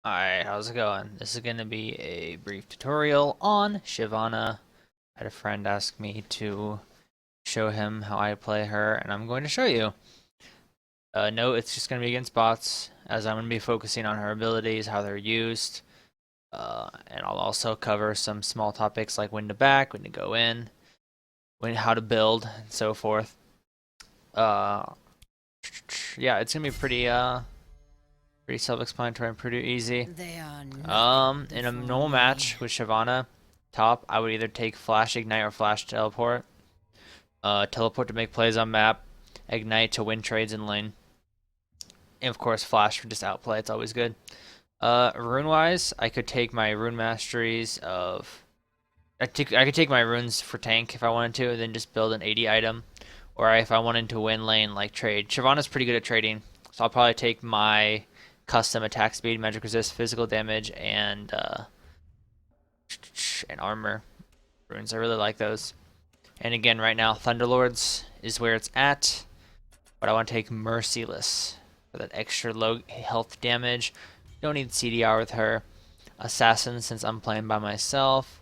Alright, how's it going? This is going to be a brief tutorial on Shyvana. I had a friend ask me to show him how I play her, and I'm going to show you. No, it's just going to be against bots, as I'm going to be focusing on her abilities, how they're used, and I'll also cover some small topics like when to back, when to go in, how to build, and so forth. Uh, yeah, it's going to be pretty self-explanatory and pretty easy. In a normal match with Shyvana, top, I would either take Flash Ignite or Flash Teleport. Teleport to make plays on map, Ignite to win trades in lane, and of course Flash for just outplay. It's always good. Rune-wise, I could take my rune masteries of. I could take my runes for tank if I wanted to, and then just build an 80 item. Or if I wanted to win lane, like trade. Shyvana's pretty good at trading, so I'll probably take my custom attack speed, magic resist, physical damage, and armor runes. I really like those. And again, right now, Thunderlords is where it's at, but I want to take Merciless for that extra low health damage. Don't need CDR with her. Assassin, since I'm playing by myself,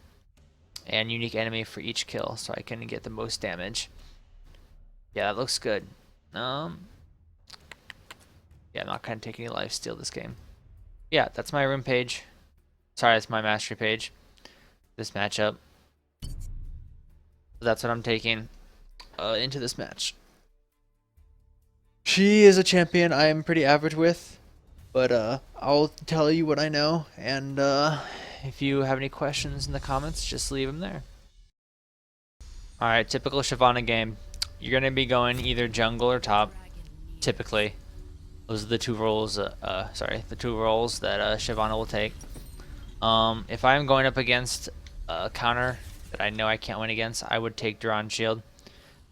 and unique enemy for each kill, so I can get the most damage. Yeah, that looks good. Yeah, I'm not gonna take any lifesteal this game. Yeah, that's my room page. Sorry, that's my mastery page. This matchup. That's what I'm taking into this match. She is a champion I am pretty average with, but I'll tell you what I know, and if you have any questions in the comments, just leave them there. Alright, typical Shyvana game. You're going to be going either jungle or top, typically. Those are the two roles, the two roles that Shyvana will take. If I'm going up against a counter that I know I can't win against, I would take Duran Shield.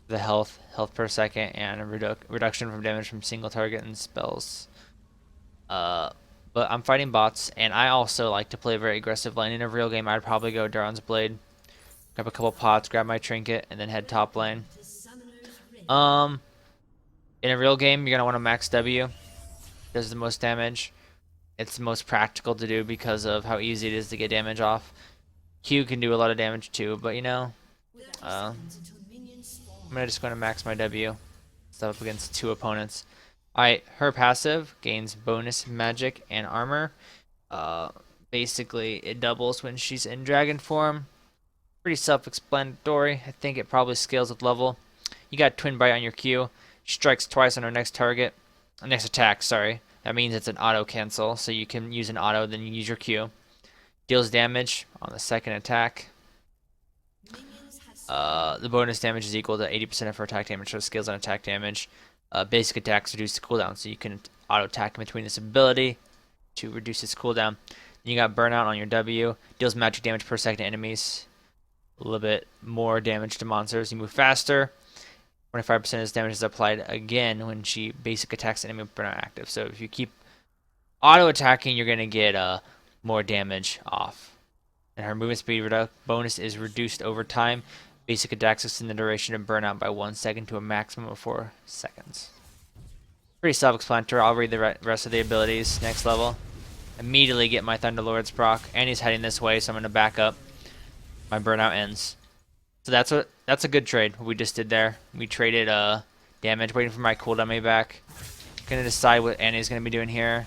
The health per second, and a reduction from damage from single target and spells. But I'm fighting bots, and I also like to play very aggressive lane. In a real game, I'd probably go Duran's Blade, grab a couple pots, grab my trinket, and then head top lane. In a real game, you're gonna want to max W. Does the most damage. It's the most practical to do because of how easy it is to get damage off. Q can do a lot of damage too, but you know, I'm just going to max my W. Stuff up against two opponents. Alright, her passive gains bonus magic and armor. Basically, it doubles when she's in dragon form. Pretty self-explanatory. I think it probably scales with level. You got Twin Bite on your Q. She strikes twice on her next target. Next attack, sorry. That means it's an auto cancel, so you can use an auto, then you use your Q. Deals damage on the second attack. The bonus damage is equal to 80% of her attack damage, so it scales on attack damage. Basic attacks reduce the cooldown, so you can auto attack in between this ability to reduce its cooldown. Then you got Burnout on your W. Deals magic damage per second to enemies. A little bit more damage to monsters. You move faster. 25% of this damage is applied again when she basic attacks the enemy with Burnout active. So if you keep auto attacking, you're going to get more damage off. And her movement speed bonus is reduced over time. Basic attacks extend the duration of Burnout by 1 second to a maximum of 4 seconds. Pretty self-explanatory. I'll read the rest of the abilities next level. Immediately get my Thunderlord's proc, and he's heading this way, so I'm going to back up. My Burnout ends. So that's a good trade we just did there. We traded damage, waiting for my cooldown me back. Gonna decide what Annie's gonna be doing here.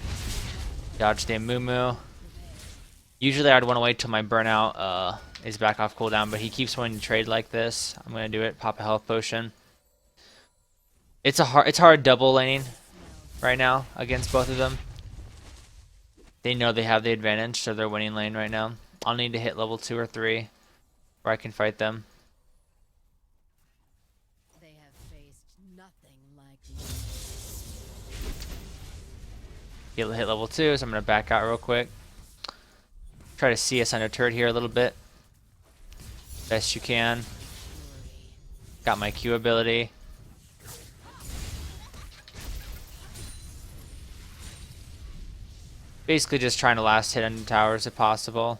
Dodge the Mumu. Usually I'd want to wait till my Burnout is back off cooldown, but he keeps wanting to trade like this. I'm gonna do it. Pop a health potion. It's hard double laning right now against both of them. They know they have the advantage, so they're winning lane right now. I'll need to hit level 2 or 3 where I can fight them. They have faced nothing like you. Hit level 2, so I'm gonna back out real quick. Try to see us under turret here a little bit. Best you can. Got my Q ability. Basically just trying to last hit on towers if possible.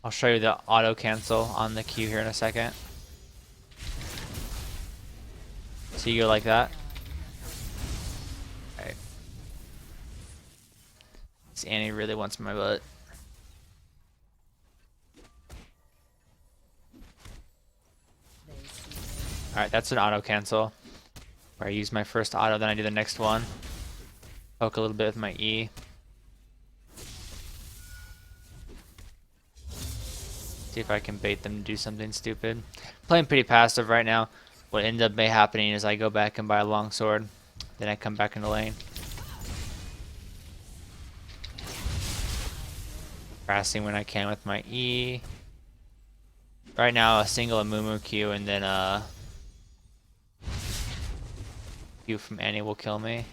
I'll show you the auto cancel on the Q here in a second. So you go like that. This Annie really wants my butt. Alright, that's an auto cancel. Where I use my first auto, then I do the next one. Poke a little bit with my E. See if I can bait them to do something stupid. Playing pretty passive right now. What ends up happening is I go back and buy a longsword. Then I come back in the lane. Harassing when I can with my E. Right now a single Amumu Q and then Q from Annie will kill me.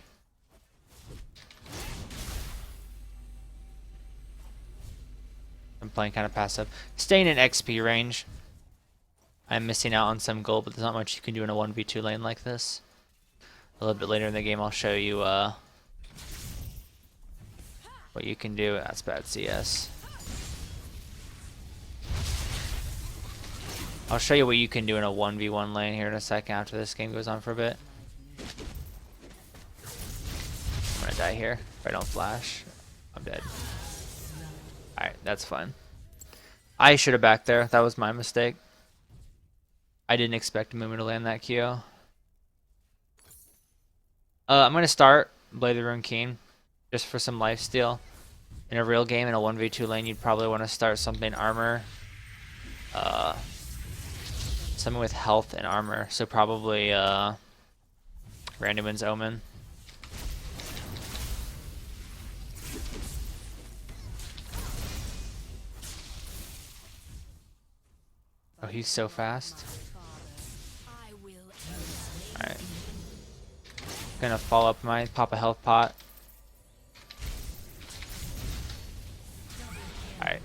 I'm playing kind of passive. Staying in XP range. I'm missing out on some gold, but there's not much you can do in a 1v2 lane like this. A little bit later in the game I'll show you what you can do. That's bad CS. I'll show you what you can do in a 1v1 lane here in a second after this game goes on for a bit. I'm gonna die here if I don't flash. I'm dead. Alright, that's fine. I should have backed there. That was my mistake. I didn't expect Mumu to land that Q. I'm going to start Blade the Rune King just for some lifesteal. In a real game, in a 1v2 lane, you'd probably want to start something armor. Something with health and armor. So probably Randuin's Omen. Oh, he's so fast. Alright. Gonna follow up my pop a health pot. Alright.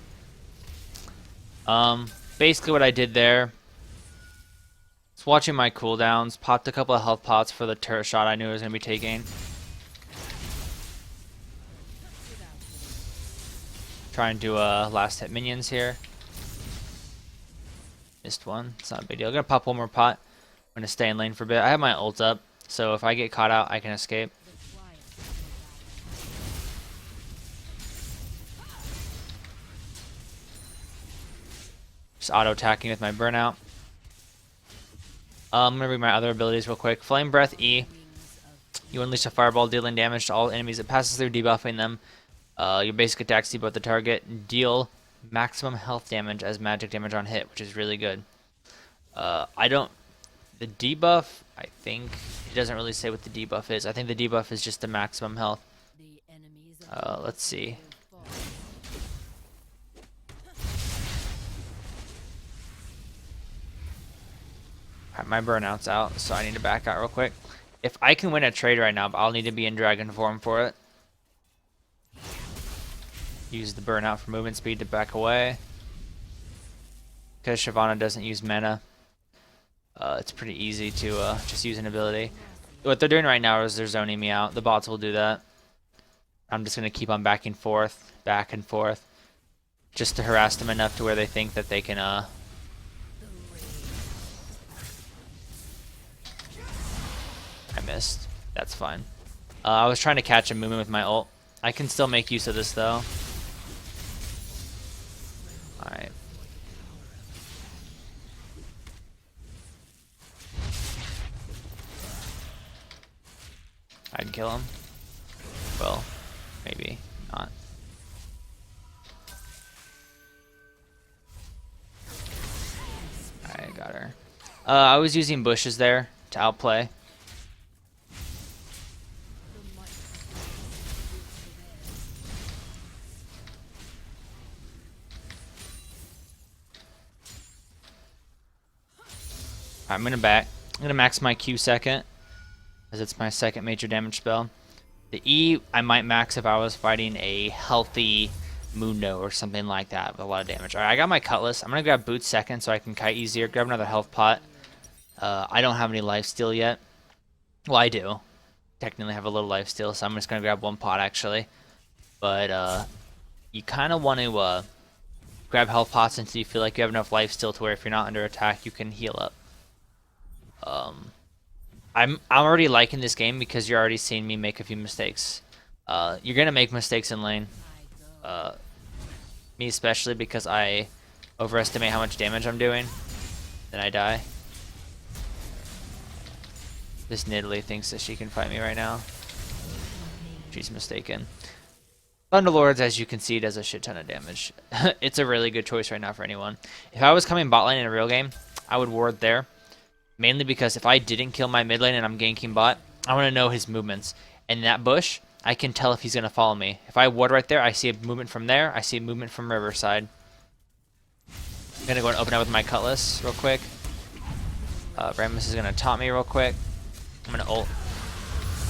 Basically what I did there is watching my cooldowns, popped a couple of health pots for the turret shot I knew I was gonna be taking. Trying to last hit minions here. Missed one. It's not a big deal. I'm gonna pop one more pot. I'm gonna stay in lane for a bit. I have my ult up, so if I get caught out, I can escape. Just auto attacking with my burnout. I'm gonna read my other abilities real quick. Flame Breath E. You unleash a fireball dealing damage to all enemies it passes through, debuffing them. Your basic attacks debuff the target. Deal maximum health damage as magic damage on hit, which is really good. The debuff, I think, it doesn't really say what the debuff is. I think the debuff is just the maximum health. Let's see. Alright, my burnout's out, so I need to back out real quick. If I can win a trade right now, I'll need to be in dragon form for it. Use the burnout for movement speed to back away. Because Shyvana doesn't use mana, it's pretty easy to just use an ability. What they're doing right now is they're zoning me out. The bots will do that. I'm just going to keep on back and forth, just to harass them enough to where they think that they can... I missed. That's fine. I was trying to catch a movement with my ult. I can still make use of this though. Alright. I'd kill him. Well, maybe not. Alright, got her. I was using bushes there to outplay. I'm gonna max my Q second, as it's my second major damage spell. The E I might max if I was fighting a healthy Mundo or something like that with a lot of damage. Alright, I got my Cutlass. I'm gonna grab Boots second so I can kite easier. Grab another health pot. I don't have any lifesteal yet. Well, I do. Technically have a little lifesteal, so I'm just gonna grab one pot actually. But you kind of want to grab health pots until you feel like you have enough lifesteal to where if you're not under attack, you can heal up. I'm already liking this game because you're already seeing me make a few mistakes. You're gonna make mistakes in lane. Me especially, because I overestimate how much damage I'm doing. Then I die. This Nidalee thinks that she can fight me right now. She's mistaken. Thunderlords, as you can see, does a shit ton of damage. It's a really good choice right now for anyone. If I was coming bot lane in a real game, I would ward there. Mainly because if I didn't kill my mid lane and I'm ganking bot, I want to know his movements. And that bush, I can tell if he's going to follow me. If I ward right there, I see a movement from there. I see a movement from Riverside. I'm going to go and open up with my Cutlass real quick. Rammus is going to taunt me real quick. I'm going to ult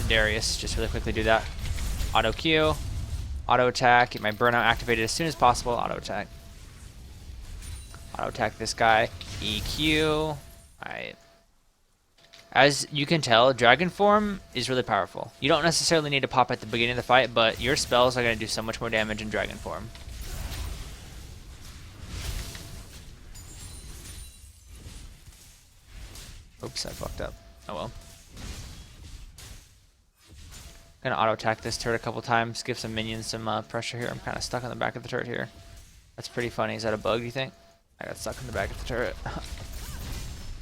Darius. Just really quickly do that. Auto Q. Auto attack. Get my burnout activated as soon as possible. Auto attack. Auto attack this guy. EQ. Alright. As you can tell, Dragon Form is really powerful. You don't necessarily need to pop at the beginning of the fight, but your spells are going to do so much more damage in Dragon Form. Oops, I fucked up. Oh well. Gonna auto attack this turret a couple times, give some minions some pressure here. I'm kind of stuck on the back of the turret here. That's pretty funny. Is that a bug, do you think? I got stuck in the back of the turret.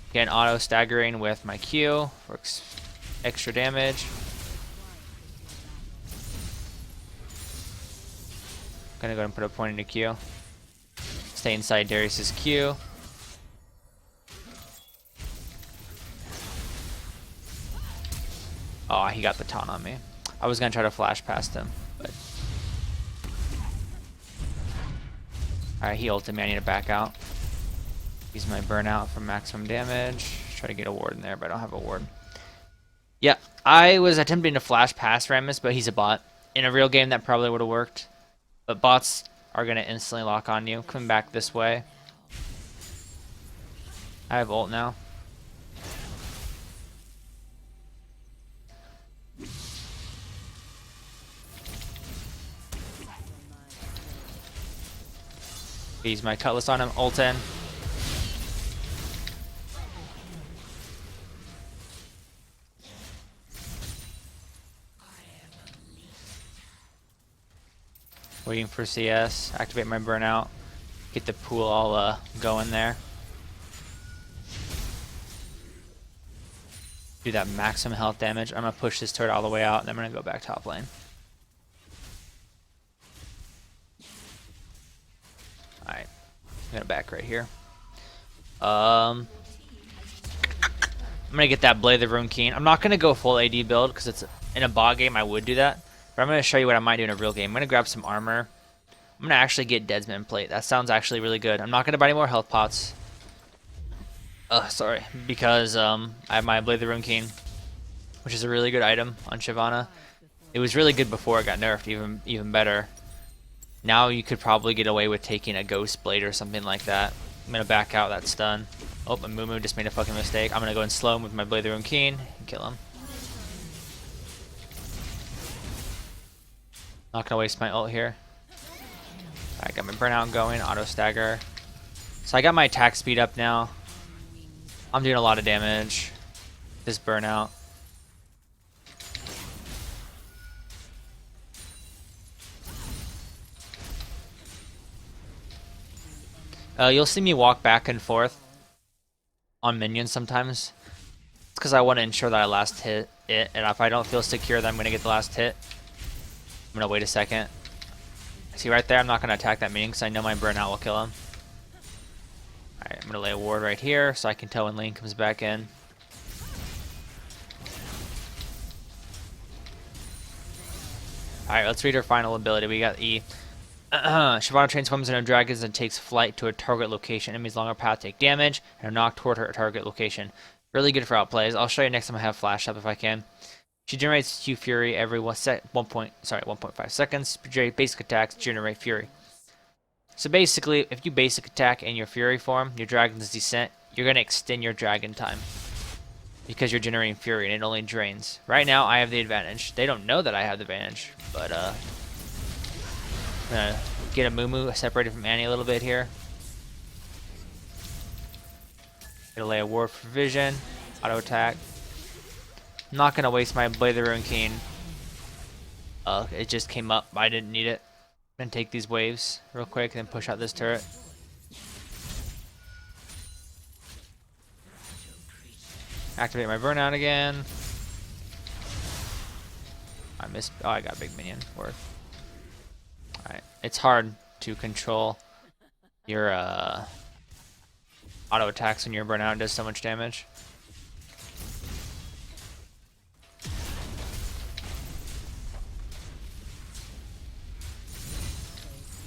Again, auto staggering with my Q for extra damage. Gonna go and put a point into Q. Stay inside Darius's Q. Oh, he got the taunt on me. I was gonna try to flash past him, but alright, he ulted me. I need to back out. Use my burnout for maximum damage. Try to get a ward in there, but I don't have a ward. Yeah, I was attempting to flash past Rammus, but he's a bot. In a real game, that probably would have worked. But bots are going to instantly lock on you. Come back this way. I have ult now. Use my Cutlass on him. Ult in. Waiting for CS, activate my burnout, get the pool all going there. Do that maximum health damage. I'm gonna push this turret all the way out, and then I'm gonna go back top lane. Alright, I'm gonna back right here. I'm gonna get that Blade of the Rune Keen. I'm not gonna go full AD build because it's in a bot game. I would do that. But I'm going to show you what I might do in a real game. I'm going to grab some armor. I'm going to actually get Deadman plate. That sounds actually really good. I'm not going to buy any more health pots. Sorry. Because I have my Blade of the Rune King, which is a really good item on Shyvana. It was really good before it got nerfed, even better. Now you could probably get away with taking a Ghost Blade or something like that. I'm going to back out that stun. Oh, my Moo just made a fucking mistake. I'm going to go and slow him with my Blade of the Rune King and kill him. Not gonna waste my ult here. I got my burnout going, auto stagger. So I got my attack speed up now. I'm doing a lot of damage. This burnout. You'll see me walk back and forth on minions sometimes. It's because I want to ensure that I last hit it, and if I don't feel secure that I'm gonna get the last hit, I'm gonna wait a second. See right there, I'm not gonna attack that minion because I know my burnout will kill him. Alright, I'm gonna lay a ward right here so I can tell when lane comes back in. Alright, let's read her final ability. We got E. Shyvana transforms into dragons and takes flight to a target location. Enemies along her path take damage and are knocked toward her target location. Really good for outplays. I'll show you next time I have flash up if I can. She generates Q Fury every 1.5 seconds. Basic attacks generate Fury. So basically, if you basic attack in your Fury form, your Dragon's Descent, you're going to extend your Dragon time. Because you're generating Fury and it only drains. Right now, I have the advantage. They don't know that I have the advantage. But, I'm going to get a Moo separated from Annie a little bit here. Gonna lay a ward for vision. Auto attack. I'm not gonna waste my Blade of the Rune King. It just came up. I didn't need it. I'm I'm gonna take these waves real quick and then push out this turret. Activate my burnout again. I missed. Oh, I got a big minion. Worth. Alright. It's hard to control your auto attacks when your burnout does so much damage.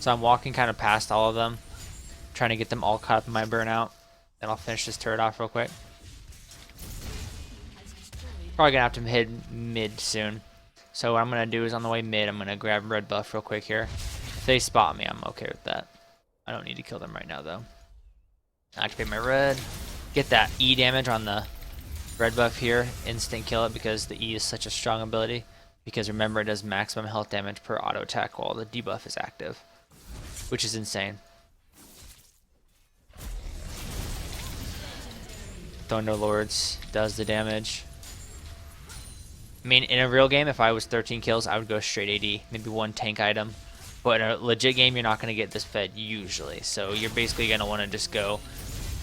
So I'm walking kind of past all of them, trying to get them all caught up in my burnout. Then I'll finish this turret off real quick. Probably gonna have to hit mid soon. So what I'm gonna do is on the way mid, I'm gonna grab red buff real quick here. If they spot me, I'm okay with that. I don't need to kill them right now though. Activate my red. Get that E damage on the red buff here. Instant kill it because the E is such a strong ability. Because remember, it does maximum health damage per auto attack while the debuff is active, which is insane. Thunder Lords does the damage. I mean, in a real game, if I was 13 kills, I would go straight AD, maybe one tank item. But in a legit game, you're not going to get this fed usually. So you're basically going to want to just go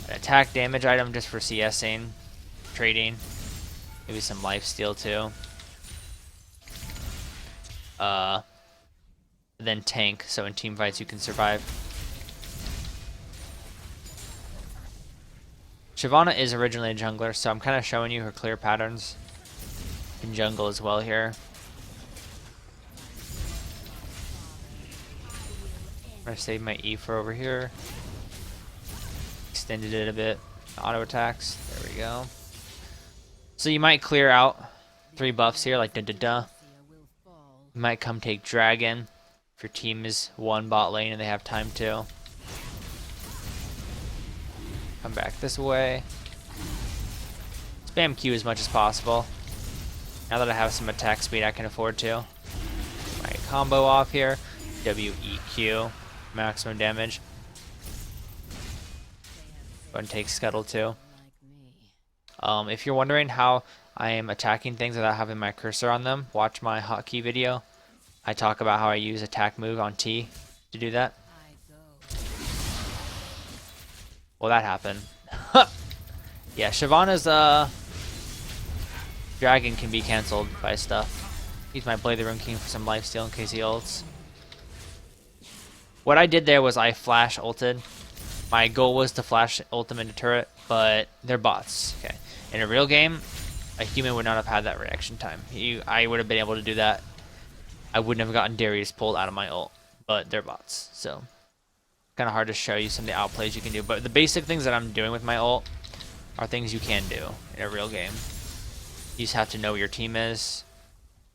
an attack damage item just for CSing, trading, maybe some lifesteal too. Then tank, so in team fights you can survive. Shyvana is originally a jungler, so I'm kind of showing you her clear patterns in jungle as well here. I'm gonna save my E for over here. Extended it a bit. Auto attacks. There we go. So you might clear out 3 buffs here, like da-da-da. You might come take Dragon if your team is 1 bot lane and they have time to. Come back this way. Spam Q as much as possible. Now that I have some attack speed, I can afford to. My combo off here. WEQ. Maximum damage. Go ahead and take Scuttle too. If you're wondering how I am attacking things without having my cursor on them, watch my hotkey video. I talk about how I use attack move on T to do that. Well, that happened. Yeah, Shyvana's dragon can be cancelled by stuff. Use my Blade the Rune King for some lifesteal in case he ults. What I did there was I flash ulted. My goal was to flash ult into turret, but they're bots. Okay. In a real game, a human would not have had that reaction time. I would have been able to do that. I wouldn't have gotten Darius pulled out of my ult, but they're bots, so kind of hard to show you some of the outplays you can do. But the basic things that I'm doing with my ult are things you can do in a real game. You just have to know where your team is,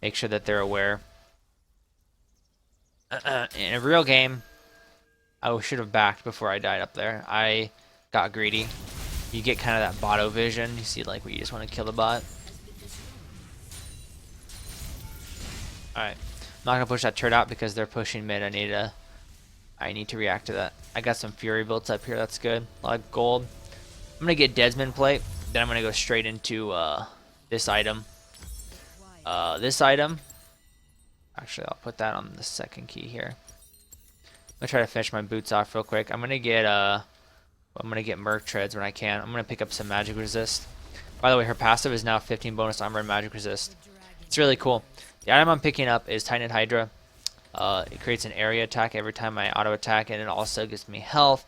make sure that they're aware. In a real game, I should have backed before I died up there. I got greedy. You get kind of that botto vision. You see, like, where you just want to kill the bot. Alright. I'm not going to push that turret out because they're pushing mid. I need to react to that. I got some Fury builds up here. That's good. A lot of gold. I'm going to get Deadman plate. Then I'm going to go straight into this item. This item. Actually, I'll put that on the second key here. I'm going to try to finish my boots off real quick. I'm going to get Merc Treads when I can. I'm going to pick up some magic resist. By the way, her passive is now 15 bonus armor and magic resist. It's really cool. The item I'm picking up is Titianite Hydra. It creates an area attack every time I auto attack, and it also gives me health,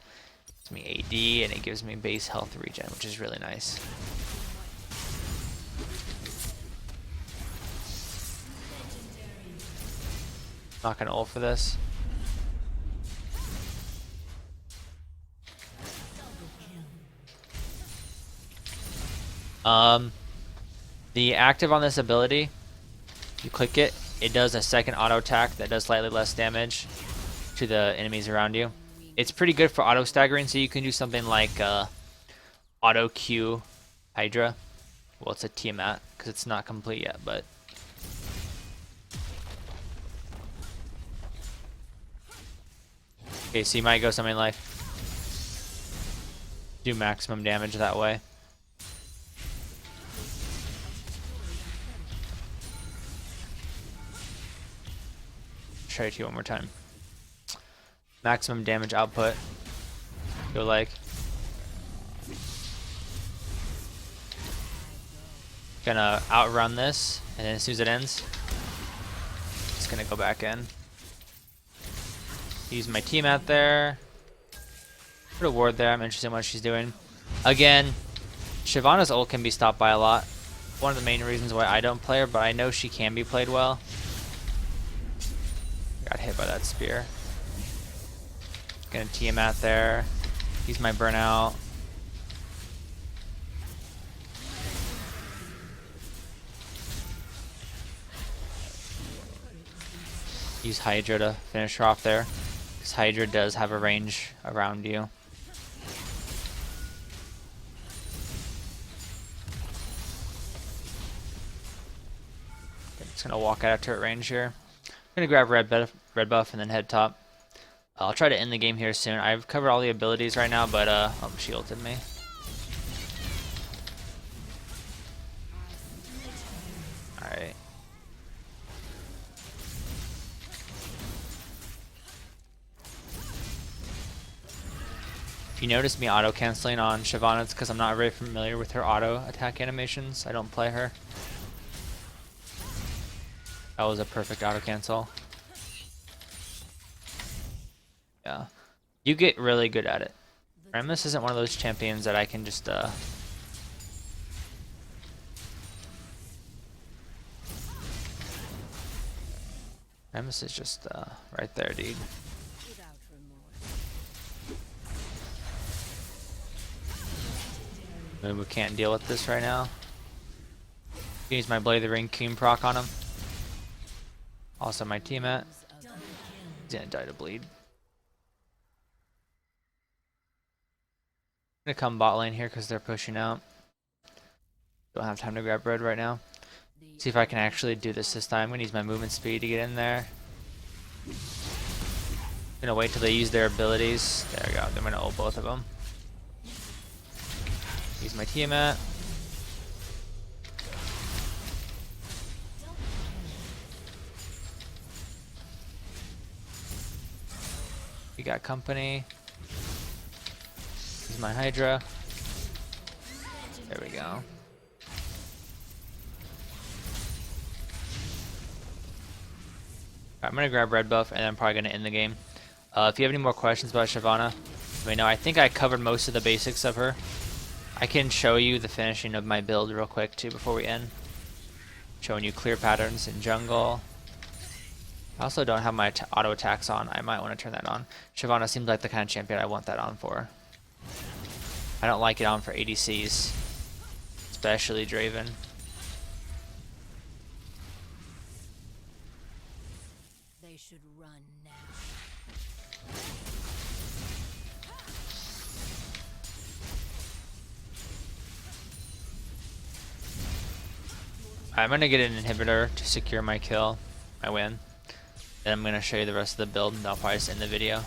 gives me AD, and it gives me base health regen, which is really nice. Not gonna ult for this. The active on this ability, you click it, it does a second auto attack that does slightly less damage to the enemies around you. It's pretty good for auto staggering, so you can do something like auto Q Hydra. Well, it's a Tiamat because it's not complete yet, but okay, so you might go something like do maximum damage that way. Try it to you one more time. maximum damage output. Feel like. Gonna outrun this, and then as soon as it ends, it's gonna go back in. Use my team out there. Put a ward there. I'm interested in what she's doing. Again, Shyvana's ult can be stopped by a lot. One of the main reasons why I don't play her, but I know she can be played well. Got hit by that spear. Gonna team out there. Use my burnout. Use Hydra to finish her off there. Because Hydra does have a range around you. Just gonna walk out of turret range here. I'm gonna grab red buff and then head top. I'll try to end the game here soon. I've covered all the abilities right now, but oh, she ulted me. Alright. If you notice me auto canceling on Shyvana, it's because I'm not very familiar with her auto attack animations. I don't play her. That was a perfect auto cancel. Yeah. You get really good at it. Remus isn't one of those champions that I can just Remus is just right there, dude. We can't deal with this right now. Use my Blade of the Ring King proc on him. Also my teammate. He's gonna die to bleed. I'm gonna come bot lane here because they're pushing out. Don't have time to grab red right now. See if I can actually do this time. I'm gonna use my movement speed to get in there. Gonna wait till they use their abilities. There we go. I'm gonna ult both of them. Use my Tiamat. We got company. Use my Hydra. There we go. Alright, I'm gonna grab red buff and I'm probably gonna end the game. If you have any more questions about Shyvana, let me know. I think I covered most of the basics of her. I can show you the finishing of my build real quick too before we end. Showing you clear patterns in jungle. I also don't have my auto attacks on. I might want to turn that on. Shyvana seems like the kind of champion I want that on for. I don't like it on for ADCs, especially Draven. They should run now. I'm gonna get an inhibitor to secure my kill, my win. Then I'm gonna show you the rest of the build and I'll probably just end the video.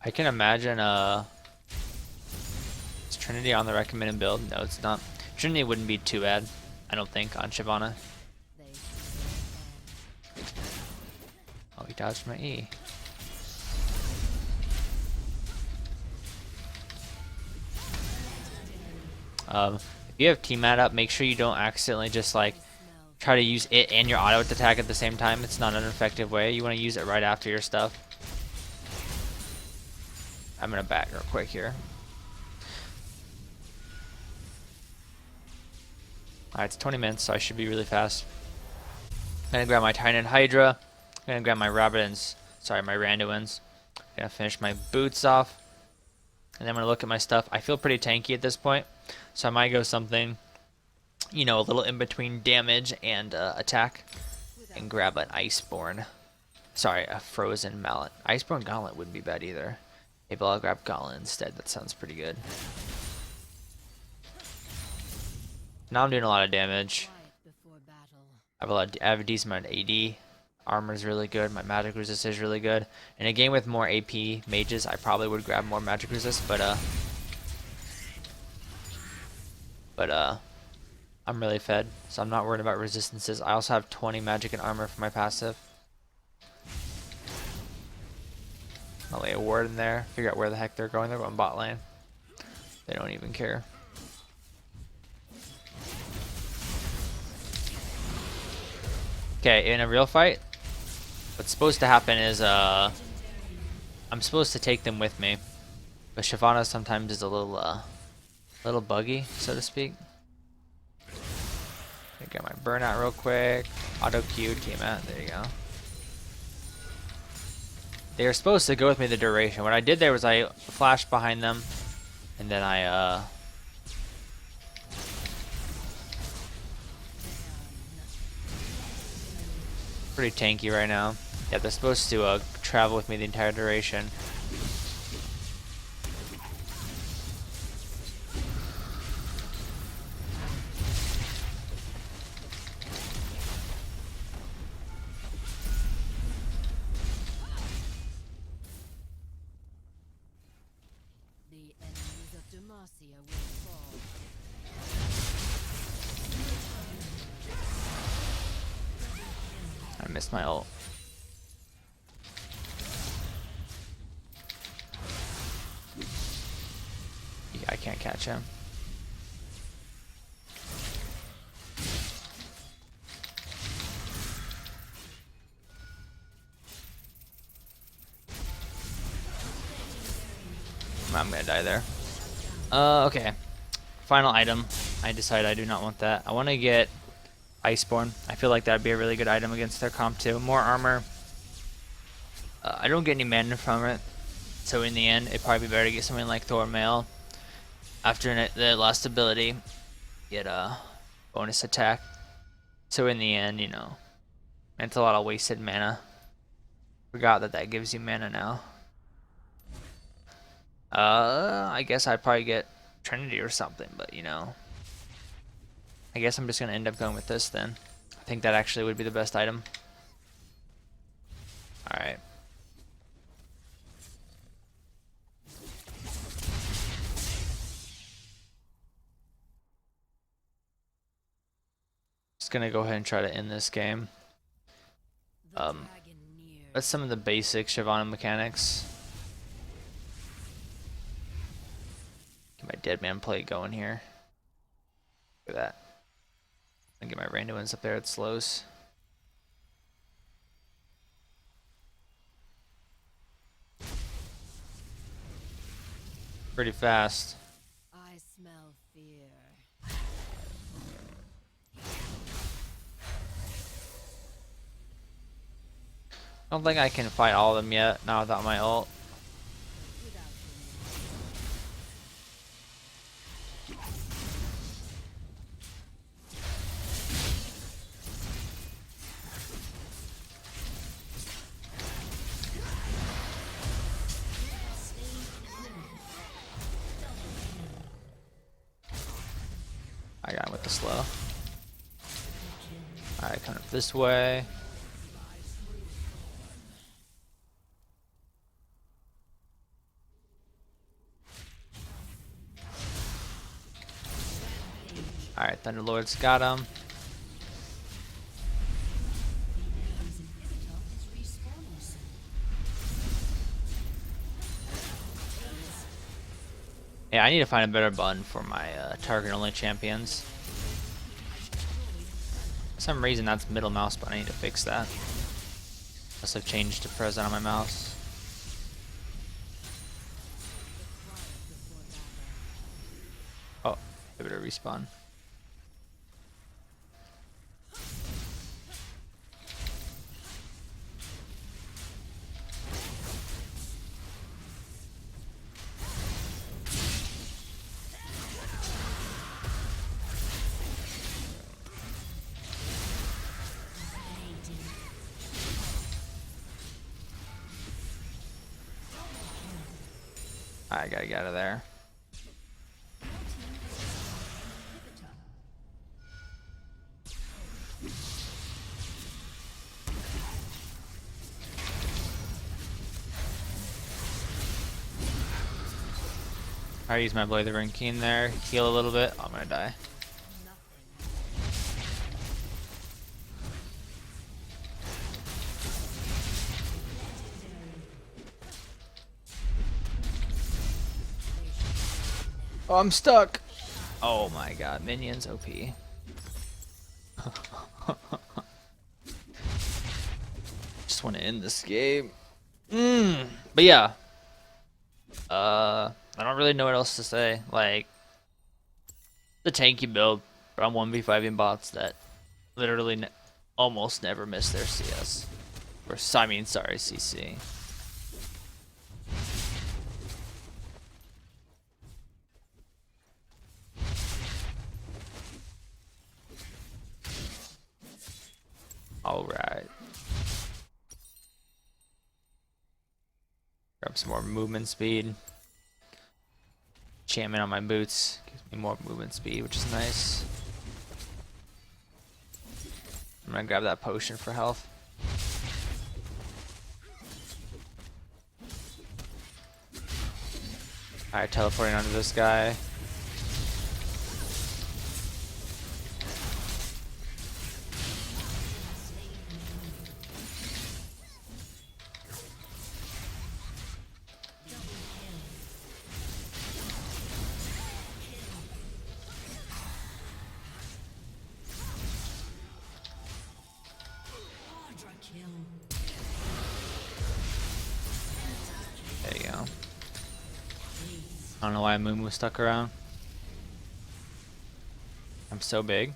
I can imagine is Trinity on the recommended build? No, it's not. Trinity wouldn't be too bad, I don't think, on Shyvana. Oh, he dodged my E. If you have teamat up, make sure you don't accidentally just like try to use it and your auto attack at the same time. It's not an effective way. You want to use it right after your stuff. I'm gonna back real quick here. Alright, it's 20 minutes, so I should be really fast. I'm gonna grab my Titianite Hydra. I'm gonna grab my my Randuins. I'm gonna finish my boots off. And then I'm gonna look at my stuff. I feel pretty tanky at this point, so I might go something, you know, a little in between damage and attack, and grab an Iceborne. Sorry, a Frozen Mallet. Iceborne Gauntlet wouldn't be bad either. Maybe I'll grab Gauntlet instead. That sounds pretty good. Now I'm doing a lot of damage. I have a decent amount of AD. Armor is really good. My magic resist is really good. In a game with more AP mages, I probably would grab more magic resist, but But I'm really fed, so I'm not worried about resistances. I also have 20 magic and armor for my passive. I'll lay a ward in there, figure out where the heck they're going. They're going bot lane. They don't even care. Okay, in a real fight, what's supposed to happen is I'm supposed to take them with me, but Shyvana sometimes is a little buggy, so to speak. I get my burnout real quick. Auto Q, team out. There you go. They were supposed to go with me the duration. What I did there was I flashed behind them, and then I pretty tanky right now. Yeah, they're supposed to travel with me the entire duration. The enemies of Demacia will fall. I missed my ult. Yeah, I can't catch him. I'm gonna die there. Okay. Final item. I decide I do not want that. I want to get Iceborne. I feel like that'd be a really good item against their comp too. More armor. I don't get any mana from it, so in the end, it'd probably be better to get something like Thor Mail. After the last ability, get a bonus attack. So in the end, you know, it's a lot of wasted mana. Forgot that that gives you mana now. I guess I'd probably get Trinity or something, but you know, I guess I'm just gonna end up going with this then. I think that actually would be the best item. Alright. Just gonna go ahead and try to end this game. That's some of the basic Shyvana mechanics. Get my Deadman play going here. Look at that. And get my Randuins up there at slows. Pretty fast. I smell fear. I don't think I can fight all of them yet, not without my ult. I got him with the slow. Alright, coming up this way. Alright, Thunderlord's got him. Yeah, I need to find a better button for my target-only champions. For some reason, that's middle mouse button. I need to fix that. Unless I've changed to present on my mouse. Oh, give it a respawn. I gotta get out of there. I use my Blade of the Ring Keen there, heal a little bit. I'm gonna die. Oh, I'm stuck. Oh my god, minions OP. Just want to end this game. But yeah. I don't really know what else to say. Like, the tanky build, but I'm 1v5ing bots that literally almost never miss their CS. Or, I mean, sorry, CC. Alright. Grab some more movement speed. Enchantment on my boots gives me more movement speed, which is nice. I'm gonna grab that potion for health. Alright, teleporting onto this guy. There you go. I don't know why Moon was stuck around. I'm so big.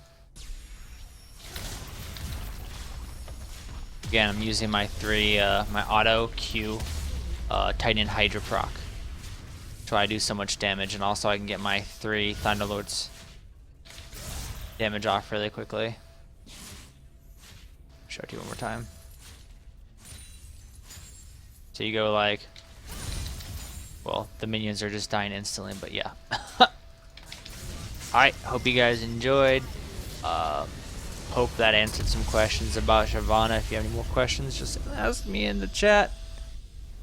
Again, I'm using my my auto Q Titianite Hydra proc. So I do so much damage, and also I can get my 3 Thunderlords damage off really quickly. Show it to you one more time. So you go like, well, the minions are just dying instantly, but yeah. Alright, hope you guys enjoyed. Hope that answered some questions about Shyvana. If you have any more questions, just ask me in the chat.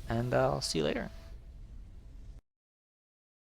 And I'll see you later.